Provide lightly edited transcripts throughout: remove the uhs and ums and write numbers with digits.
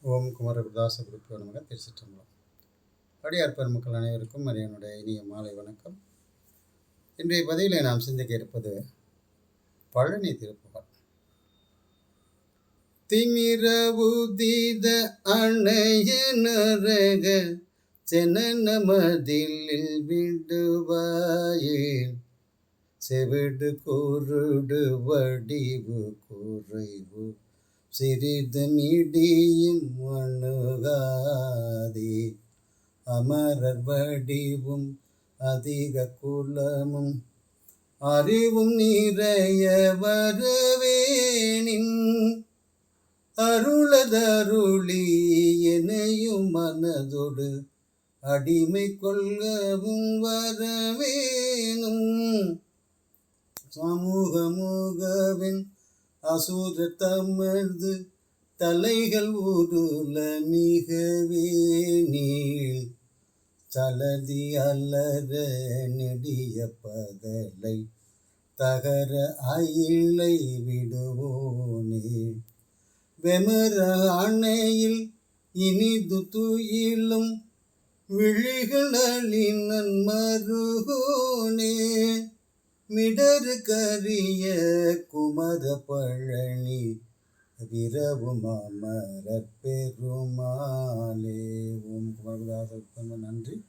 ஓம் குமரகுருதாச குருப்பியோ நமக. திருச்சிற்றம்பலம். அடியார் பெருமக்கள் அனைவருக்கும் அடியனுடைய இனிய மாலை வணக்கம். இன்றைய பதிவிலே நாம் சிந்திக்க இருப்பது பழனி திருப்புகழ். திமிர உதித அணைய நரக செனன மதிலில் விடுவாயில் செவிடு குருடு வடிவு குறைவு சிறிது மிடியும் அணுகாதே அமரர் வடிவும் அதிக குலமும் அறிவும் நிறைய வரவேனின் அருளதருளி எனையும் மனதொடு அடிமை கொள்ளவும் வரவேனும் சமூகமுகவின் அசுர தமர்ந்து தலைகள் உருள மிகவே நீள் சலதி அலற நெடிய பகலை தகர அயிலை விடுவோனே வெமர அணையில் இனிது துயிலும் விழிகளின் மருகோனே மிடரு கரிய குமர பழனி விரவும் அமரர் பெருமாளே. ஓம் குமரகுருதாச. நன்றி,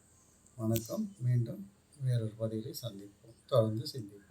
வணக்கம். மீண்டும் வேறொரு பதிவிலை சந்திப்போம். தொடர்ந்து சிந்திப்போம்.